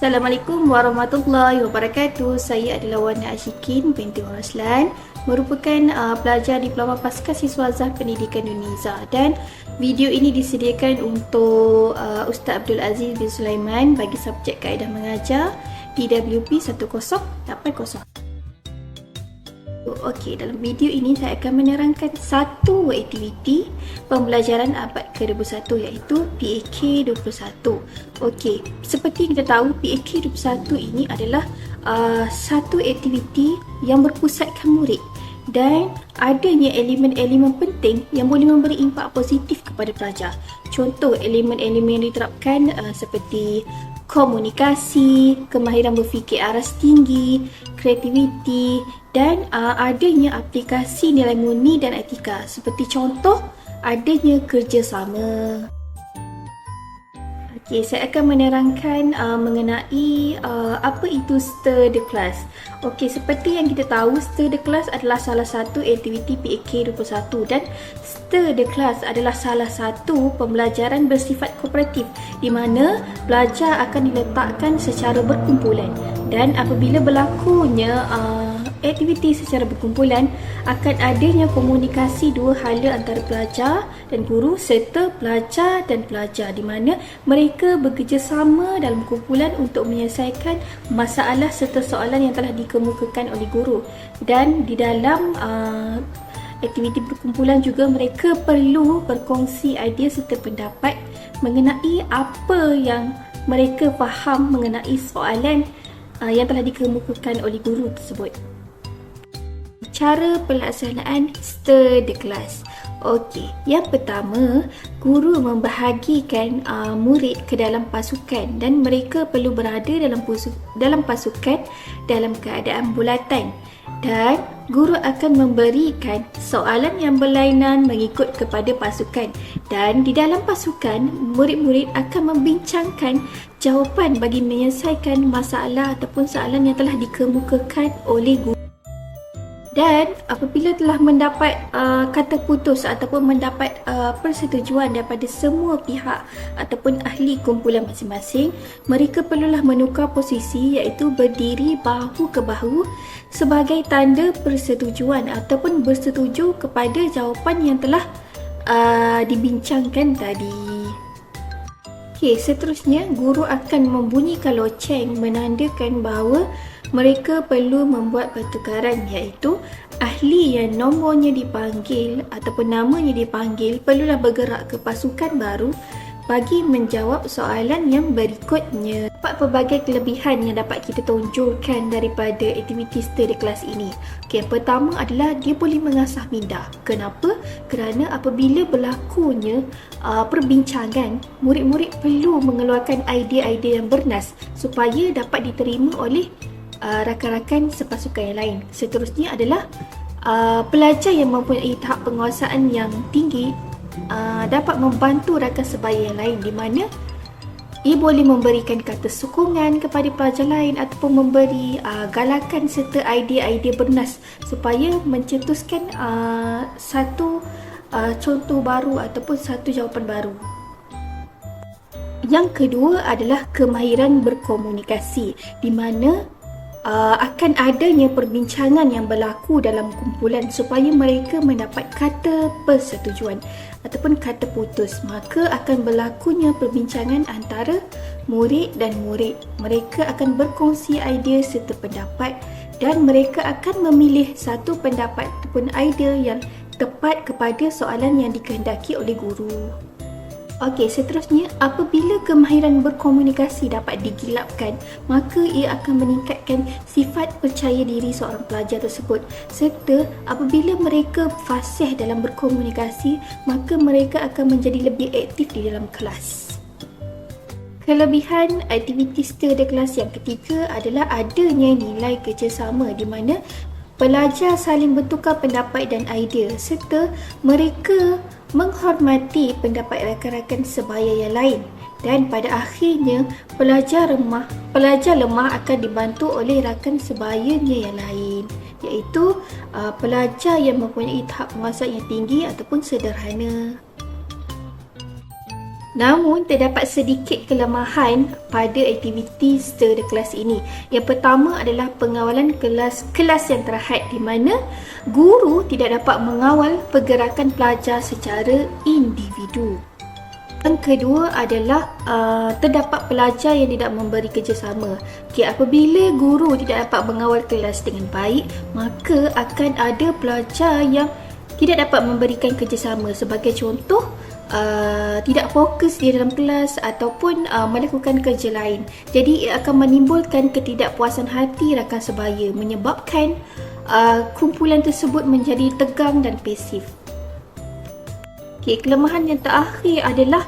Assalamualaikum warahmatullahi wabarakatuh. Saya adalah Wana Ashikin binti Raslan, merupakan pelajar Diploma Pasca Siswa Zah Pendidikan Uniza, dan video ini disediakan untuk Ustaz Abdul Aziz bin Sulaiman bagi subjek kaedah mengajar DWP 1080. Okey, dalam video ini saya akan menerangkan satu aktiviti pembelajaran abad ke-21 iaitu PAK 21. Okey, seperti yang kita tahu, PAK 21 ini adalah satu aktiviti yang berpusatkan murid dan adanya elemen-elemen penting yang boleh memberi impak positif kepada pelajar. Contoh elemen-elemen yang diterapkan seperti komunikasi, kemahiran berfikir aras tinggi, kreativiti, dan adanya aplikasi nilai murni dan etika. Seperti contoh, adanya kerjasama. Okey, saya akan menerangkan mengenai apa itu Stir the Class. Okey, seperti yang kita tahu, Stir the Class adalah salah satu aktiviti PAK 21 dan Stir the Class adalah salah satu pembelajaran bersifat kooperatif di mana pelajar akan diletakkan secara berkumpulan, dan apabila berlakunya aktiviti secara berkumpulan akan adanya komunikasi dua hala antara pelajar dan guru serta pelajar dan pelajar di mana mereka bekerjasama dalam kumpulan untuk menyelesaikan masalah serta soalan yang telah dikemukakan oleh guru. Dan di dalam aktiviti berkumpulan juga mereka perlu berkongsi idea serta pendapat mengenai apa yang mereka faham mengenai soalan yang telah dikemukakan oleh guru tersebut. Cara pelaksanaan Stir the Class. Okey, yang pertama, guru membahagikan murid ke dalam pasukan dan mereka perlu berada dalam pasukan dalam keadaan bulatan, dan guru akan memberikan soalan yang berlainan mengikut kepada pasukan, dan di dalam pasukan murid-murid akan membincangkan jawapan bagi menyelesaikan masalah ataupun soalan yang telah dikemukakan oleh guru. Dan apabila telah mendapat kata putus ataupun mendapat persetujuan daripada semua pihak ataupun ahli kumpulan masing-masing, mereka perlulah menukar posisi iaitu berdiri bahu ke bahu sebagai tanda persetujuan ataupun bersetuju kepada jawapan yang telah dibincangkan tadi. Okey, seterusnya guru akan membunyikan loceng menandakan bahawa mereka perlu membuat pertukaran, iaitu ahli yang nombornya dipanggil ataupun namanya dipanggil perlulah bergerak ke pasukan baru bagi menjawab soalan yang berikutnya. Pelbagai kelebihan yang dapat kita tonjolkan daripada aktiviti Stir the Class ini. Okey, yang pertama adalah dia boleh mengasah minda. Kenapa? Kerana apabila berlakunya perbincangan, murid-murid perlu mengeluarkan idea-idea yang bernas supaya dapat diterima oleh rakan-rakan sepasukan yang lain. Seterusnya adalah pelajar yang mempunyai tahap penguasaan yang tinggi dapat membantu rakan sebaya yang lain, di mana ia boleh memberikan kata sokongan kepada pelajar lain ataupun memberi galakan serta idea-idea bernas supaya mencetuskan satu contoh baru ataupun satu jawapan baru. Yang kedua adalah kemahiran berkomunikasi, di mana akan adanya perbincangan yang berlaku dalam kumpulan supaya mereka mendapat kata persetujuan ataupun kata putus. Maka akan berlakunya perbincangan antara murid dan murid. Mereka akan berkongsi idea serta pendapat dan mereka akan memilih satu pendapat ataupun idea yang tepat kepada soalan yang dikehendaki oleh guru. Okey, seterusnya apabila kemahiran berkomunikasi dapat digilapkan, maka ia akan meningkatkan sifat percaya diri seorang pelajar tersebut, serta apabila mereka fasih dalam berkomunikasi, maka mereka akan menjadi lebih aktif di dalam kelas. Kelebihan aktiviti Stir the Class yang ketiga adalah adanya nilai kerjasama, di mana pelajar saling bertukar pendapat dan idea serta mereka menghormati pendapat rakan-rakan sebaya yang lain, dan pada akhirnya pelajar lemah akan dibantu oleh rakan sebayanya yang lain, iaitu pelajar yang mempunyai tahap penguasaan yang tinggi ataupun sederhana. Namun, terdapat sedikit kelemahan pada aktiviti stir the class ini. Yang pertama adalah pengawalan kelas yang terhad di mana guru tidak dapat mengawal pergerakan pelajar secara individu. Yang kedua adalah terdapat pelajar yang tidak memberi kerjasama. Apabila guru tidak dapat mengawal kelas dengan baik, maka akan ada pelajar yang tidak dapat memberikan kerjasama. Sebagai contoh, tidak fokus di dalam kelas ataupun melakukan kerja lain. Jadi ia akan menimbulkan ketidakpuasan hati rakan sebaya, menyebabkan kumpulan tersebut menjadi tegang dan pasif. Kelemahan yang terakhir adalah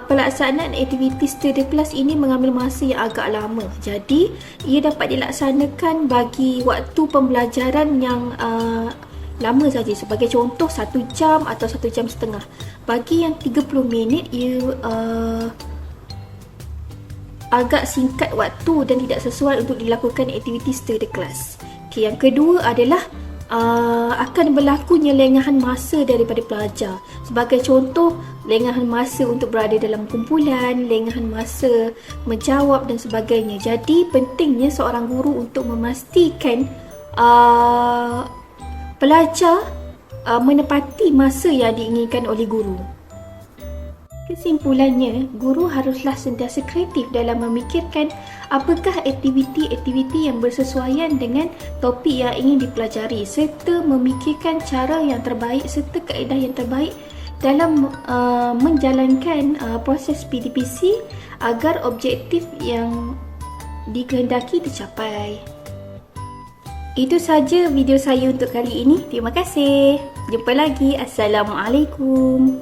pelaksanaan aktiviti stir the class ini mengambil masa yang agak lama. Jadi ia dapat dilaksanakan bagi waktu pembelajaran yang lama saja. Sebagai contoh 1 jam atau 1 jam setengah. Bagi yang 30 minit ia agak singkat waktu dan tidak sesuai untuk dilakukan aktiviti stir the class. Yang kedua adalah akan berlakunya lengahan masa daripada pelajar. Sebagai contoh, lengahan masa untuk berada dalam kumpulan, lengahan masa menjawab dan sebagainya. Jadi pentingnya seorang guru untuk memastikan pelajar menepati masa yang diinginkan oleh guru. Kesimpulannya, guru haruslah sentiasa kreatif dalam memikirkan apakah aktiviti-aktiviti yang bersesuaian dengan topik yang ingin dipelajari serta memikirkan cara yang terbaik serta kaedah yang terbaik dalam menjalankan proses PDPC agar objektif yang dikehendaki tercapai. Itu saja video saya untuk kali ini. Terima kasih. Jumpa lagi. Assalamualaikum.